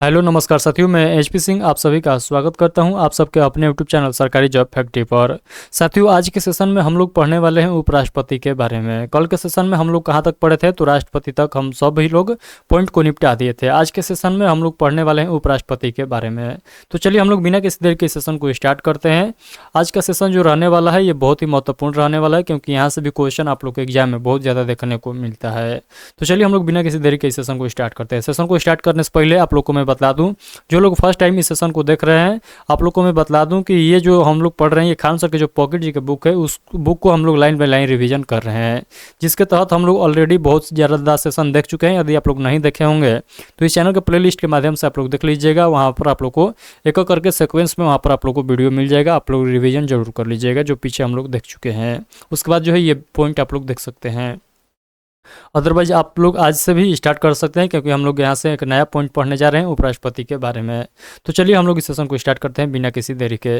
Hello नमस्कार साथियों, मैं एचपी सिंह आप सभी का स्वागत करता हूं आप सबके अपने यूट्यूब चैनल सरकारी जॉब फैक्ट्री पर। साथियों, आज के सेशन में हम लोग पढ़ने वाले हैं उपराष्ट्रपति के बारे में। कल के सेशन में हम लोग कहां तक पढ़े थे तो राष्ट्रपति तक हम सब ही लोग पॉइंट को निपटा दिए थे। आज के सेशन में हम लोग पढ़ने वाले हैं उपराष्ट्रपति के बारे में। तो चलिए हम लोग बिना किसी देर के सेशन को स्टार्ट करते हैं। आज का सेशन जो रहने वाला है ये बहुत ही महत्वपूर्ण रहने वाला है, क्योंकि यहाँ से भी क्वेश्चन आप लोग के एग्जाम में बहुत ज़्यादा देखने को मिलता है। तो चलिए हम लोग बिना किसी देरी के इस सेशन को स्टार्ट करते हैं। सेशन को स्टार्ट करने से पहले आप लोग को मैं बता दूं, जो लोग फर्स्ट टाइम इस सेशन को देख रहे हैं, आप लोग को मैं बता दूं कि ये जो हम लोग पढ़ रहे हैं ये खान सर के जो पॉकेट जी के बुक है उस बुक को हम लोग लाइन बाय लाइन रिवीजन कर रहे हैं, जिसके तहत हम लोग ऑलरेडी बहुत ज़्यादा सेशन देख चुके हैं। यदि आप लोग नहीं देखे होंगे तो इस चैनल के प्लेलिस्ट के माध्यम से आप लोग देख लीजिएगा। वहाँ पर आप लोग को एक एक करके सीक्वेंस में वहाँ पर आप लोग को वीडियो मिल जाएगा। आप लोग रिविजन जरूर कर लीजिएगा जो पीछे हम लोग देख चुके हैं। उसके बाद जो है ये पॉइंट आप लोग देख सकते हैं। अदरवाइज आप लोग आज से भी स्टार्ट कर सकते हैं, क्योंकि हम लोग यहाँ से एक नया पॉइंट पढ़ने जा रहे हैं उपराष्ट्रपति के बारे में। तो चलिए हम लोग इस सेशन को स्टार्ट करते हैं बिना किसी देरी के।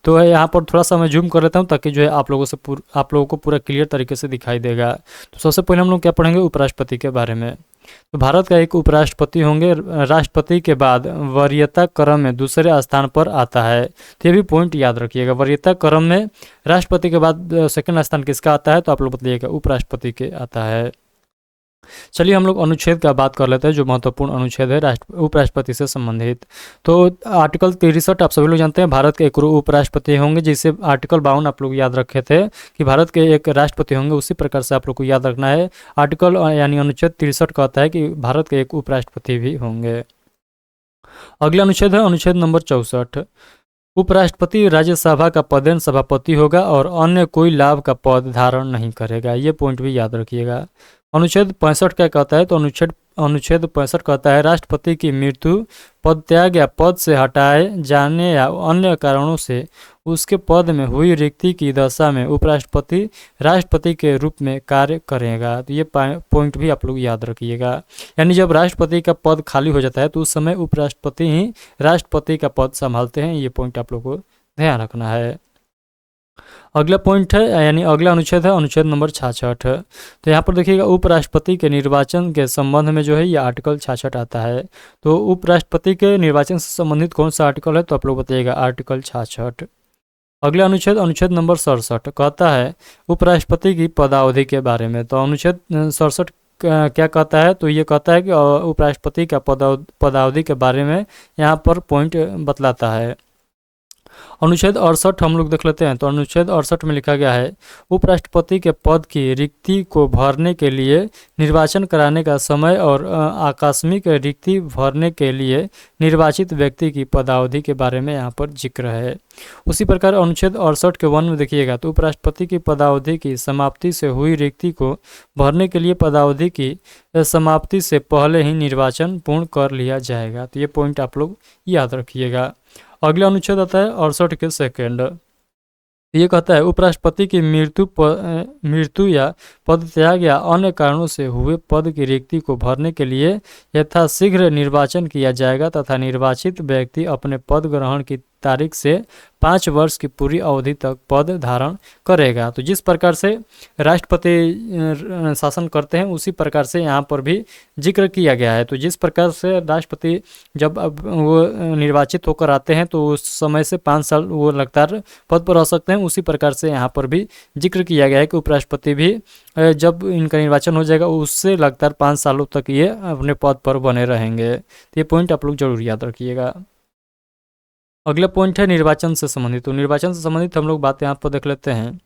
तो यहाँ पर थोड़ा सा मैं जूम कर लेता हूँ ताकि जो है आप लोगों को पूरा क्लियर तरीके से दिखाई देगा। तो सबसे पहले हम लोग क्या पढ़ेंगे उपराष्ट्रपति के बारे में। तो भारत का एक उपराष्ट्रपति होंगे, राष्ट्रपति के बाद वरीयता क्रम में दूसरे स्थान पर आता है। तो ये भी पॉइंट याद रखिएगा, वरीयता क्रम में राष्ट्रपति के बाद सेकंड स्थान किसका आता है तो आप लोग बताइएगा उपराष्ट्रपति के आता है। चलिए हम लोग अनुच्छेद का बात कर लेते हैं, जो महत्वपूर्ण अनुच्छेद है उपराष्ट्रपति से संबंधित। तो आर्टिकल 63 आप सभी लोग जानते हैं भारत के एक उपराष्ट्रपति होंगे, जिसे आर्टिकल 52 आप लोग याद रखे थे कि भारत के एक राष्ट्रपति होंगे, उसी प्रकार से आप लोग को याद रखना है। आर्टिकल यानी अनुच्छेद 63 कहता है कि भारत के एक उपराष्ट्रपति भी होंगे। अगला अनुच्छेद है अनुच्छेद नंबर 64। उपराष्ट्रपति राज्यसभा का पदेन सभापति होगा और अन्य कोई लाभ का पद धारण नहीं करेगा। ये पॉइंट भी याद रखिएगा। अनुच्छेद 65 क्या कहता है तो अनुच्छेद 65 कहता है राष्ट्रपति की मृत्यु, पद त्याग या पद से हटाए जाने या अन्य कारणों से उसके पद में हुई रिक्ति की दशा में उपराष्ट्रपति राष्ट्रपति के रूप में कार्य करेगा। तो ये पॉइंट भी आप लोग याद रखिएगा। यानी जब राष्ट्रपति का पद खाली हो जाता है तो उस समय उपराष्ट्रपति ही राष्ट्रपति का पद संभालते हैं। ये पॉइंट आप लोग को ध्यान रखना है। अगला पॉइंट है यानी अगला अनुच्छेद है अनुच्छेद नंबर 66। तो यहाँ पर देखिएगा उपराष्ट्रपति के निर्वाचन के संबंध में जो है ये आर्टिकल 66 आता है। तो उपराष्ट्रपति के निर्वाचन से संबंधित कौन सा आर्टिकल है तो आप लोग बताइएगा आर्टिकल 66। अगला अनुच्छेद अनुच्छेद नंबर 67 कहता है उपराष्ट्रपति की पदावधि के बारे में। तो अनुच्छेद 67 क्या कहता है तो ये कहता है कि उपराष्ट्रपति का पदावधि के बारे में यहाँ पर पॉइंट बतलाता है। अनुच्छेद 68 हम लोग देख लेते हैं। तो अनुच्छेद 68 में लिखा गया है उपराष्ट्रपति के पद की रिक्ति को भरने के लिए निर्वाचन कराने का समय और आकस्मिक रिक्ति भरने के लिए निर्वाचित व्यक्ति की पदावधि के बारे में यहाँ पर जिक्र है। उसी प्रकार अनुच्छेद 68 के 1 में देखिएगा तो उपराष्ट्रपति की पदावधि की समाप्ति से हुई रिक्ति को भरने के लिए पदावधि की समाप्ति से पहले ही निर्वाचन पूर्ण कर लिया जाएगा। तो ये पॉइंट आप लोग याद रखिएगा। अगला अनुच्छेद आता है 68 के सेकेंड। ये कहता है उपराष्ट्रपति की मृत्यु या पद त्याग या अन्य कारणों से हुए पद की रिक्ति को भरने के लिए यथाशीघ्र निर्वाचन किया जाएगा तथा निर्वाचित व्यक्ति अपने पद ग्रहण की तारीख से 5 वर्ष की पूरी अवधि तक पद धारण करेगा। तो जिस प्रकार से राष्ट्रपति शासन करते हैं उसी प्रकार से यहाँ पर भी जिक्र किया गया है। तो जिस प्रकार से राष्ट्रपति जब वो निर्वाचित होकर आते हैं तो उस समय से 5 साल वो लगातार पद पर रह सकते हैं, उसी प्रकार से यहाँ पर भी जिक्र किया गया है कि उपराष्ट्रपति भी जब इनका निर्वाचन हो जाएगा उससे लगातार 5 सालों तक ये अपने पद पर बने रहेंगे। तो ये पॉइंट आप लोग जरूर याद रखिएगा। अगला पॉइंट है निर्वाचन से संबंधित। तो निर्वाचन से संबंधित हम लोग बात यहाँ पर देख लेते हैं।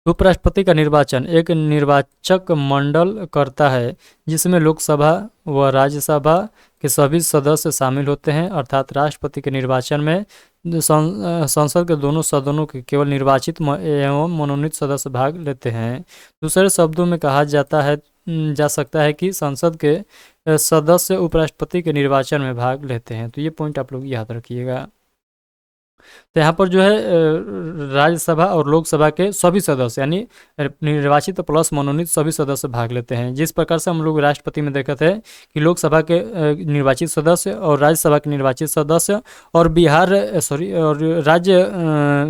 उपराष्ट्रपति का निर्वाचन एक निर्वाचक मंडल करता है जिसमें लोकसभा व राज्यसभा के सभी सदस्य शामिल होते हैं। अर्थात राष्ट्रपति के निर्वाचन में संसद के दोनों सदनों के केवल निर्वाचित एवं मनोनीत सदस्य भाग लेते हैं। दूसरे शब्दों में कहा जा सकता है कि संसद के सदस्य उपराष्ट्रपति के निर्वाचन में भाग लेते हैं। तो ये पॉइंट आप लोग याद रखिएगा। तो यहाँ पर जो है राज्यसभा और लोकसभा के सभी सदस्य यानी निर्वाचित प्लस मनोनीत सभी सदस्य भाग लेते हैं। जिस प्रकार से हम लोग राष्ट्रपति में देखते हैं कि लोकसभा के निर्वाचित सदस्य और राज्यसभा के निर्वाचित सदस्य और और राज्य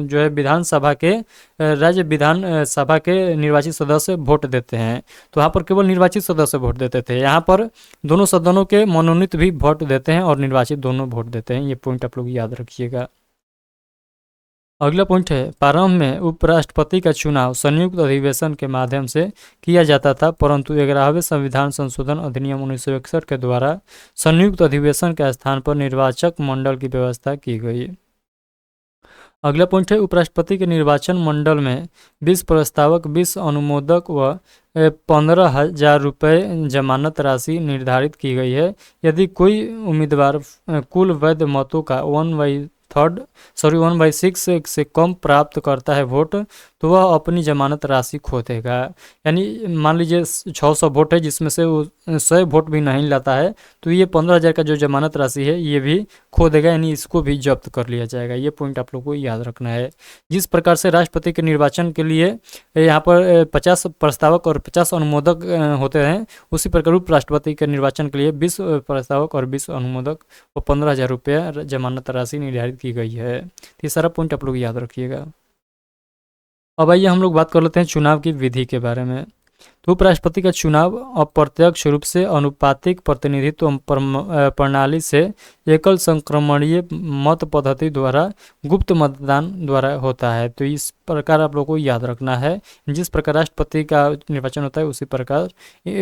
जो है विधानसभा के राज्य विधान सभा के निर्वाचित सदस्य वोट देते हैं। तो यहाँ पर केवल निर्वाचित सदस्य वोट देते थे, यहाँ पर दोनों सदनों के मनोनीत भी वोट देते हैं और निर्वाचित दोनों वोट देते हैं। ये पॉइंट आप लोग याद रखिएगा। अगला पॉइंट है, प्रारंभ में उपराष्ट्रपति का चुनाव संयुक्त अधिवेशन के माध्यम से किया जाता था, परंतु 11वें संविधान संशोधन अधिनियम 1961 के द्वारा संयुक्त अधिवेशन के स्थान पर निर्वाचक मंडल की व्यवस्था की गई। अगला पॉइंट है, उपराष्ट्रपति के निर्वाचन मंडल में 20 प्रस्तावक, 20 अनुमोदक व 15,000 रुपये जमानत राशि निर्धारित की गई है। यदि कोई उम्मीदवार कुल वैध मतों का 1/6 से कम प्राप्त करता है वोट, तो वह अपनी जमानत राशि खो देगा। यानी मान लीजिए 600 वोट है जिसमें से वो 100 वोट भी नहीं लाता है, तो ये 15,000 का जो जमानत राशि है ये भी खो देगा, यानी इसको भी जब्त कर लिया जाएगा। ये पॉइंट आप लोग को याद रखना है। जिस प्रकार से राष्ट्रपति के निर्वाचन के लिए यहाँ पर 50 प्रस्तावक और 50 अनुमोदक होते हैं, उसी प्रकार उपराष्ट्रपति के निर्वाचन के लिए 20 प्रस्तावक और 20 अनुमोदक और 15,000 रुपये जमानत राशि निर्धारित की गई है। तो ये सारा पॉइंट आप लोग याद रखिएगा। अब आइए हम लोग बात कर लेते हैं चुनाव की विधि के बारे में। तो उपराष्ट्रपति का चुनाव अप्रत्यक्ष रूप से अनुपातिक प्रतिनिधित्व प्रणाली से एकल संक्रमणीय मत पद्धति द्वारा गुप्त मतदान द्वारा होता है। तो इस प्रकार आप लोगों को याद रखना है, जिस प्रकार राष्ट्रपति का निर्वाचन होता है उसी प्रकार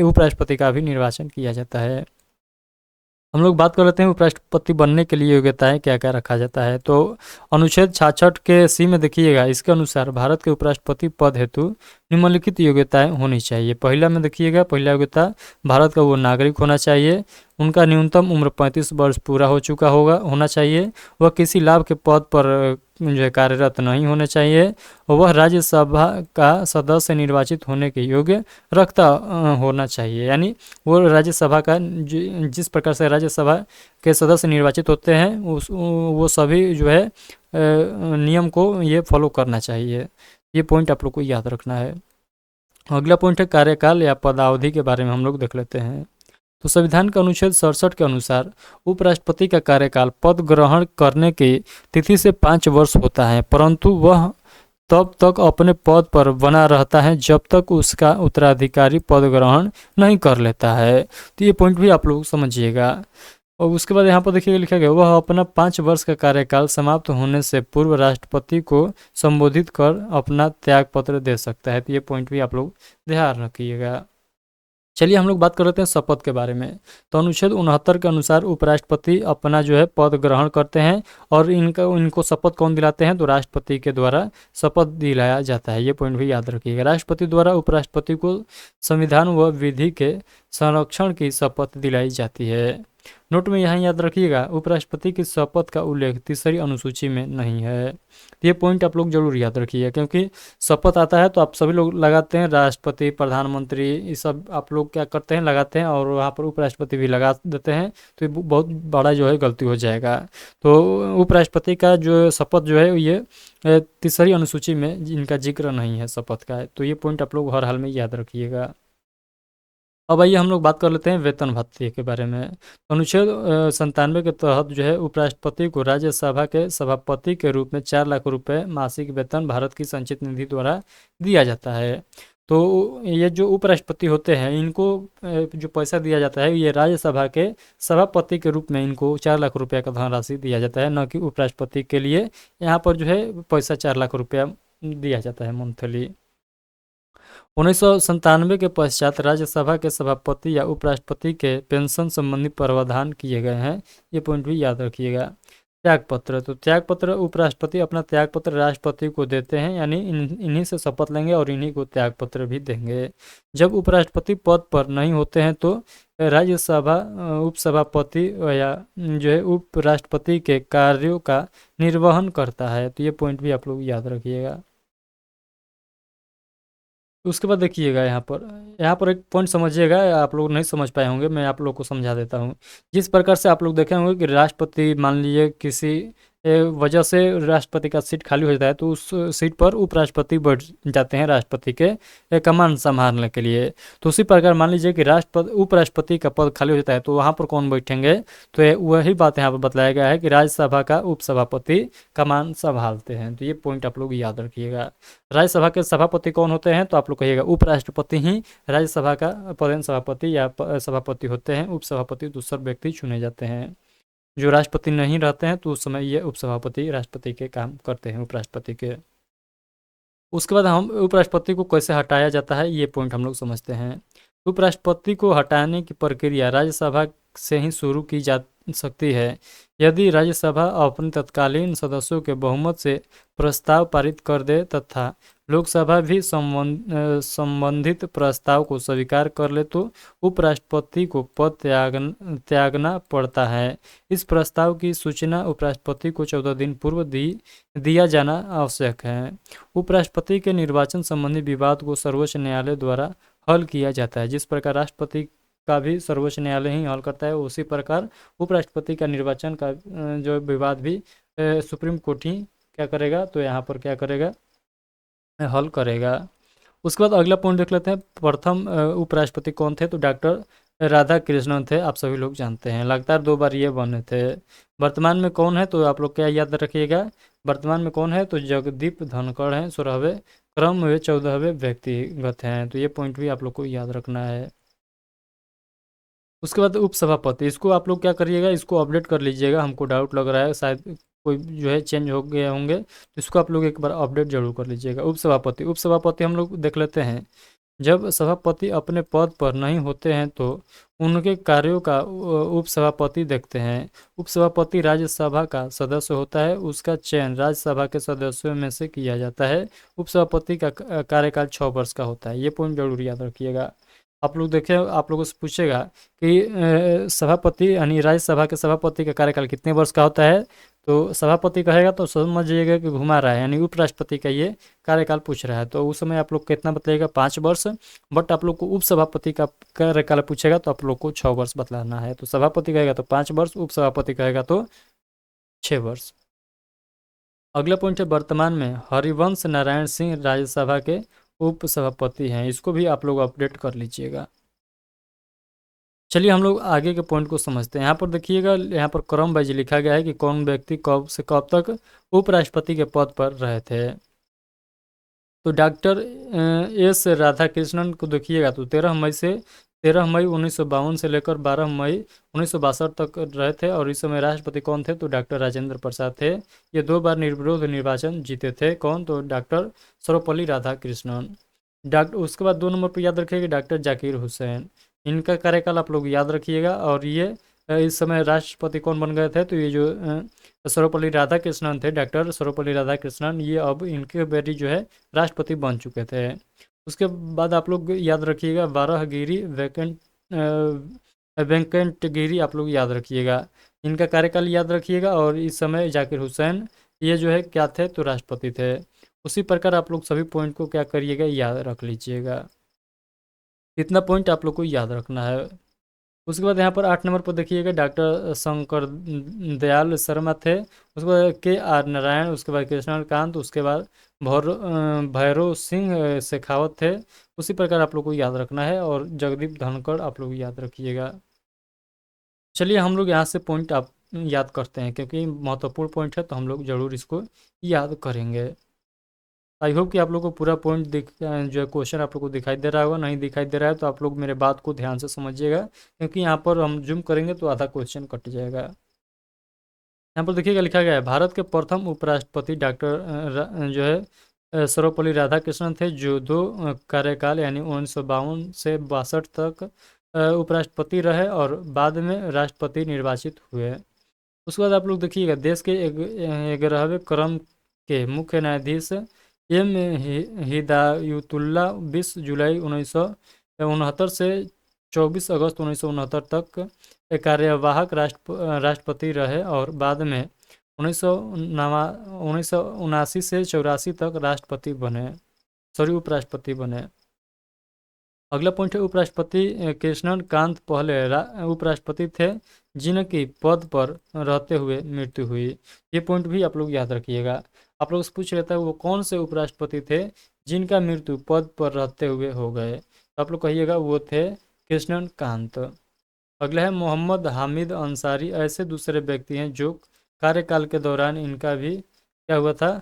उपराष्ट्रपति का भी निर्वाचन किया जाता है। हम लोग बात कर लेते हैं उपराष्ट्रपति बनने के लिए योग्यताएं क्या क्या रखा जाता है। तो अनुच्छेद 66 के सी में देखिएगा, इसके अनुसार भारत के उपराष्ट्रपति पद हेतु निम्नलिखित योग्यताएं होनी चाहिए। पहला में देखिएगा, पहला योग्यता भारत का वो नागरिक होना चाहिए, उनका न्यूनतम उम्र 35 वर्ष पूरा हो चुका होना चाहिए, वह किसी लाभ के पद पर जो है कार्यरत नहीं होने चाहिए, और वह राज्यसभा का सदस्य निर्वाचित होने के योग्य रखता होना चाहिए। यानी वो राज्यसभा का जिस प्रकार से राज्यसभा के सदस्य निर्वाचित होते हैं वो सभी जो है नियम को ये फॉलो करना चाहिए। ये पॉइंट आप लोग को याद रखना है। अगला पॉइंट है कार्यकाल या पदावधि के बारे में हम लोग देख लेते हैं। तो संविधान के अनुच्छेद 67 के अनुसार उपराष्ट्रपति का कार्यकाल पद ग्रहण करने की तिथि से 5 वर्ष होता है, परंतु वह तब तक अपने पद पर बना रहता है जब तक उसका उत्तराधिकारी पद ग्रहण नहीं कर लेता है। तो ये पॉइंट भी आप लोग समझिएगा। और उसके बाद यहाँ पर देखिए लिखा गया, वह अपना 5 वर्ष का कार्यकाल समाप्त होने से पूर्व राष्ट्रपति को संबोधित कर अपना त्याग पत्र दे सकता है। तो ये पॉइंट भी आप लोग ध्यान रखिएगा। चलिए हम लोग बात कर लेते हैं शपथ के बारे में। तो अनुच्छेद 69 के अनुसार उपराष्ट्रपति अपना जो है पद ग्रहण करते हैं, और इनको शपथ कौन दिलाते हैं, तो राष्ट्रपति के द्वारा शपथ दिलाया जाता है। ये पॉइंट भी याद रखिएगा। राष्ट्रपति द्वारा उपराष्ट्रपति को संविधान व विधि के संरक्षण की शपथ दिलाई जाती है। नोट में यहाँ याद रखिएगा, उपराष्ट्रपति की शपथ का उल्लेख तीसरी अनुसूची में नहीं है। ये पॉइंट आप लोग जरूर याद रखिए, क्योंकि शपथ आता है तो आप सभी लोग लगाते हैं, राष्ट्रपति, प्रधानमंत्री, ये सब आप लोग क्या करते हैं, लगाते हैं, और वहाँ पर उपराष्ट्रपति भी लगा देते हैं, तो ये बहुत बड़ा जो है गलती हो जाएगा। तो उपराष्ट्रपति का जो शपथ जो है ये तीसरी अनुसूची में इनका जिक्र नहीं है शपथ का। तो ये पॉइंट आप लोग हर हाल में याद रखिएगा। अब आइए हम लोग बात कर लेते हैं वेतन भत्ते के बारे में। अनुच्छेद 97 के तहत जो है उपराष्ट्रपति को राज्यसभा के सभापति के रूप में 4 लाख रुपए मासिक वेतन भारत की संचित निधि द्वारा दिया जाता है। तो ये जो उपराष्ट्रपति होते हैं इनको जो पैसा दिया जाता है ये राज्यसभा के सभापति के रूप में इनको 4 लाख रुपया का धनराशि दिया जाता है, न कि उपराष्ट्रपति के लिए यहाँ पर जो है पैसा 4 लाख रुपया दिया जाता है मंथली। 1997 के पश्चात राज्यसभा के सभापति या उपराष्ट्रपति के पेंशन संबंधी प्रावधान किए गए हैं। ये पॉइंट भी याद रखिएगा। त्यागपत्र, तो त्यागपत्र उपराष्ट्रपति अपना त्यागपत्र राष्ट्रपति को देते हैं, यानी इन्हीं से शपथ लेंगे और इन्हीं को त्यागपत्र भी देंगे। जब उपराष्ट्रपति पद पर नहीं होते हैं तो राज्यसभा उपसभापति या जो है उपराष्ट्रपति के कार्यों का निर्वहन करता है। तो ये पॉइंट भी आप लोग याद रखिएगा। उसके बाद देखिएगा यहाँ पर एक पॉइंट समझिएगा, आप लोग नहीं समझ पाए होंगे, मैं आप लोग को समझा देता हूँ। जिस प्रकार से आप लोग देखे होंगे कि राष्ट्रपति मान लीजिए किसी वजह से राष्ट्रपति का सीट खाली हो जाता है तो उस सीट पर उपराष्ट्रपति बैठ जाते हैं राष्ट्रपति के कमान संभालने के लिए। तो उसी प्रकार मान लीजिए कि राष्ट्रपति उपराष्ट्रपति का पद खाली हो जाता है तो वहाँ पर कौन बैठेंगे, तो वही बात यहाँ पर बताया गया है कि राज्यसभा का उपसभापति कमान संभालते हैं। तो ये पॉइंट आप लोग याद रखिएगा। राज्यसभा के सभापति कौन होते हैं, तो आप लोग कहिएगा उपराष्ट्रपति ही राज्यसभा का प्रधान सभापति या सभापति होते हैं। उपसभापति दूसरे व्यक्ति चुने जाते हैं। जो राष्ट्रपति नहीं रहते हैं तो उस समय ये उपसभापति राष्ट्रपति के काम करते हैं, उपराष्ट्रपति के। उसके बाद हम उपराष्ट्रपति को कैसे हटाया जाता है ये पॉइंट हम लोग समझते हैं। उपराष्ट्रपति को हटाने की प्रक्रिया राज्यसभा से ही शुरू की जा सकती है। यदि राज्यसभा अपने तत्कालीन सदस्यों के बहुमत से प्रस्ताव पारित कर दे तथा लोकसभा भी संबंधित प्रस्ताव को स्वीकार कर ले तो उपराष्ट्रपति को पद त्यागना पड़ता है। इस प्रस्ताव की सूचना उपराष्ट्रपति को 14 दिन पूर्व दिया जाना आवश्यक है। उपराष्ट्रपति के निर्वाचन संबंधी विवाद को सर्वोच्च न्यायालय द्वारा हल किया जाता है। जिस प्रकार राष्ट्रपति का भी सर्वोच्च न्यायालय ही हल करता है, उसी प्रकार उपराष्ट्रपति का निर्वाचन का जो विवाद भी सुप्रीम कोर्ट ही क्या करेगा, तो यहाँ पर क्या करेगा, हल करेगा। उसके बाद अगला पॉइंट देख लेते हैं। प्रथम उपराष्ट्रपति कौन थे, तो डॉक्टर राधा कृष्णन थे। आप सभी लोग जानते हैं, लगातार 2 बार ये बने थे। वर्तमान में कौन है, तो आप लोग क्या याद रखिएगा, वर्तमान में कौन है, तो जगदीप धनखड़ हैं। 16वें क्रम में 14वें व्यक्तिगत हैं। तो ये पॉइंट भी आप लोग को याद रखना है। उसके बाद उपसभापति, इसको आप लोग क्या करिएगा, इसको अपडेट कर लीजिएगा। हमको डाउट लग रहा है शायद कोई जो है चेंज हो गए होंगे, तो इसको आप लोग एक बार अपडेट जरूर कर लीजिएगा। उपसभापति हम लोग देख लेते हैं। जब सभापति अपने पद पर नहीं होते हैं तो उनके कार्यों का उपसभापति देखते हैं। उपसभापति राज्यसभा का सदस्य होता है। उसका चयन राज्यसभा के सदस्यों में से किया जाता है। उपसभापति का कार्यकाल 6 वर्ष का होता है। ये पॉइंट जरूर याद रखिएगा। आप लोग देखें, आप लोगों से पूछेगा कि सभापति यानी राज्यसभा के सभापति का कार्यकाल कितने वर्ष का होता है, तो सभापति कहेगा तो समझिएगा कि घुमा रहा है, यानी उपराष्ट्रपति का ये कार्यकाल पूछ रहा है। तो उस समय आप लोग कितना बताइएगा, 5 वर्ष। बट आप लोग को उपसभापति का कार्यकाल पूछेगा तो आप लोग को 6 वर्ष बतलाना है। तो सभापति कहेगा तो 5 वर्ष, उपसभापति कहेगा तो 6 वर्ष। अगला पॉइंट है, वर्तमान में हरिवंश नारायण सिंह राज्यसभा के उपसभापति हैं। इसको भी आप लोग अपडेट कर लीजिएगा। चलिए हम लोग आगे के पॉइंट को समझते हैं। यहाँ पर देखिएगा, यहाँ पर क्रम वाइज लिखा गया है कि कौन व्यक्ति कब से कब तक उपराष्ट्रपति के पद पर रहे थे। तो डॉक्टर एस राधाकृष्णन को देखिएगा तो 13 मई 1952 से लेकर 12 मई 1962 तक रहे थे। और इस समय राष्ट्रपति कौन थे, तो डॉक्टर राजेंद्र प्रसाद थे। ये 2 बार निर्विरोध निर्वाचन जीते थे। कौन, तो डॉक्टर सर्वपल्ली राधाकृष्णन। उसके बाद 2 नंबर पर याद रखिएगा डॉक्टर जाकिर हुसैन। इनका कार्यकाल आप लोग याद रखिएगा। और ये इस समय राष्ट्रपति कौन बन गए थे, तो ये जो सर्वपल्ली राधाकृष्णन थे, डॉक्टर सर्वपल्ली राधाकृष्णन, ये अब इनके बेटी जो है राष्ट्रपति बन चुके थे। उसके बाद आप लोग याद रखिएगा वाराहगिरी वेंकटगिरी आप लोग याद रखिएगा। इनका कार्यकाल याद रखिएगा। और इस समय जाकिर हुसैन ये जो है क्या थे, तो राष्ट्रपति थे। उसी प्रकार आप लोग सभी पॉइंट को क्या करिएगा, याद रख लीजिएगा। इतना पॉइंट आप लोग को याद रखना है। उसके बाद यहाँ पर 8 नंबर पर देखिएगा डॉक्टर शंकर दयाल शर्मा थे। उसके बाद KR नारायण, उसके बाद कृष्णकांत, उसके बाद भैरव सिंह शेखावत थे। उसी प्रकार आप लोग को याद रखना है। और जगदीप धनखड़ आप लोग याद रखिएगा। चलिए हम लोग यहाँ से पॉइंट आप याद करते हैं, क्योंकि महत्वपूर्ण पॉइंट है तो हम लोग ज़रूर इसको याद करेंगे। आई होप कि आप लोग को पूरा पॉइंट जो है क्वेश्चन आप लोग को दिखाई दे रहा होगा। नहीं दिखाई दे रहा है तो आप लोग मेरे बात को ध्यान से समझिएगा, क्योंकि यहाँ पर हम जूम करेंगे तो आधा क्वेश्चन कट जाएगा। यहाँ पर देखिएगा लिखा गया है भारत के प्रथम उपराष्ट्रपति डॉक्टर जो है सर्वपल्ली राधाकृष्णन थे, जो 2 कार्यकाल यानी 1952 से 62 तक उपराष्ट्रपति रहे और बाद में राष्ट्रपति निर्वाचित हुए। उसके बाद आप लोग देखिएगा देश के 11वें क्रम के मुख्य न्यायाधीश एम हिदायतुल्ला 20 जुलाई 1969 से 24 अगस्त 1969 तक कार्यवाहक राष्ट्रपति रहे और बाद में 1979 से 84 तक उपराष्ट्रपति बने। अगला पॉइंट है उपराष्ट्रपति कृष्णन कांत पहले उपराष्ट्रपति थे, जिनकी पद पर रहते हुए मृत्यु हुई। ये पॉइंट भी आप लोग याद रखिएगा। आप लोग से पूछ लेता है वो कौन से उपराष्ट्रपति थे जिनका मृत्यु पद पर रहते हुए हो गए, तो आप लोग कहिएगा वो थे कृष्णन कांत। अगला है मोहम्मद हामिद अंसारी। ऐसे दूसरे व्यक्ति हैं जो कार्यकाल के दौरान इनका भी क्या हुआ था,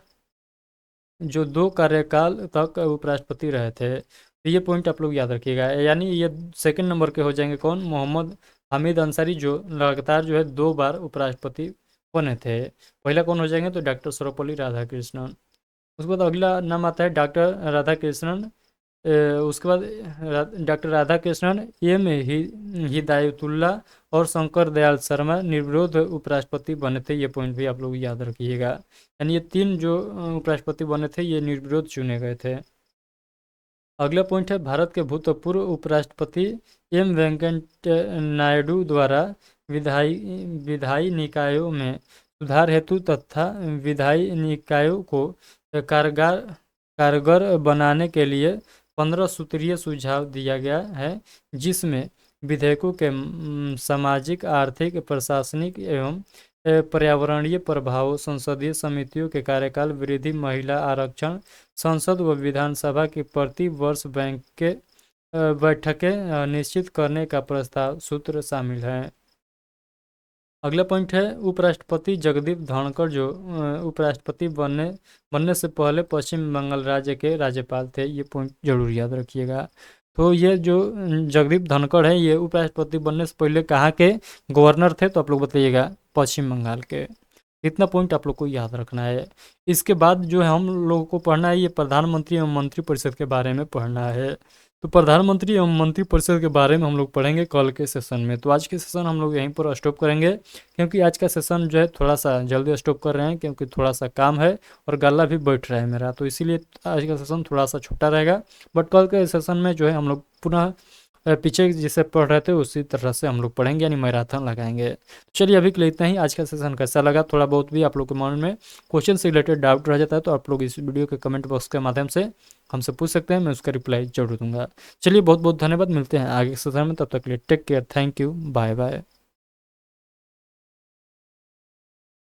जो 2 कार्यकाल तक उपराष्ट्रपति रहे थे। तो ये पॉइंट आप लोग याद रखिएगा, यानी ये सेकंड नंबर के हो जाएंगे कौन, मोहम्मद हामिद अंसारी, जो लगातार जो है 2 बार उपराष्ट्रपति बने थे। पहला कौन हो जाएंगे, तो डॉक्टर सर्वपल्ली राधाकृष्णन। उसके बाद अगला नाम आता है डॉक्टर राधाकृष्णन। उसके बाद डॉक्टर राधाकृष्णन, एम हिदायतुल्ला और शंकर दयाल शर्मा निर्विरोध उपराष्ट्रपति बने थे। ये पॉइंट भी आप लोग याद रखिएगा, यानी ये 3 जो उपराष्ट्रपति बने थे ये निर्विरोध चुने गए थे। अगला पॉइंट है भारत के भूतपूर्व उपराष्ट्रपति एम वेंकैया नायडू द्वारा विधायी विधायी निकायों में सुधार हेतु तथा विधायी निकायों को कारगर कारगर बनाने के लिए 15 सूत्रीय सुझाव दिया गया है, जिसमें विधेयकों के सामाजिक, आर्थिक, प्रशासनिक एवं पर्यावरणीय प्रभावों, संसदीय समितियों के कार्यकाल वृद्धि, महिला आरक्षण, संसद व विधानसभा की प्रति वर्ष बैंक के बैठकें निश्चित करने का प्रस्ताव सूत्र शामिल है। अगला पॉइंट है उपराष्ट्रपति जगदीप धनखड़, जो उपराष्ट्रपति बनने से पहले पश्चिम बंगाल राज्य के राज्यपाल थे। ये पॉइंट जरूर याद रखिएगा। तो ये जो जगदीप धनखड़ है ये उपराष्ट्रपति बनने से पहले कहाँ के गवर्नर थे, तो आप लोग बताइएगा पश्चिम बंगाल के। इतना पॉइंट आप लोग को याद रखना है। इसके बाद जो है हम लोगों को पढ़ना है ये प्रधानमंत्री एवं मंत्रिपरिषद के बारे में पढ़ना है। तो प्रधानमंत्री एवं मंत्रिपरिषद के बारे में हम लोग पढ़ेंगे कल के सेशन में। तो आज के सेशन हम लोग यहीं पर स्टॉप करेंगे, क्योंकि आज का सेशन जो है थोड़ा सा जल्दी स्टॉप कर रहे हैं, क्योंकि थोड़ा सा काम है और गला भी बैठ रहा है मेरा, तो इसीलिए आज का सेशन थोड़ा सा छोटा रहेगा। बट कल के सेशन में जो है हम लोग पुनः पीछे जिसे पढ़ रहे थे उसी तरह से हम लोग पढ़ेंगे, यानी मैराथन लगाएंगे। चलिए अभी के लिए इतना ही। आज का सेशन कैसा लगा, थोड़ा बहुत भी आप लोग के मन में क्वेश्चन से रिलेटेड डाउट रह जाता है तो आप लोग इस वीडियो के कमेंट बॉक्स के माध्यम से हमसे पूछ सकते हैं, मैं उसका रिप्लाई जरूर दूंगा। चलिए बहुत बहुत धन्यवाद, मिलते हैं आगे के सेशन में, तब तक के लिए take care, thank you, bye bye.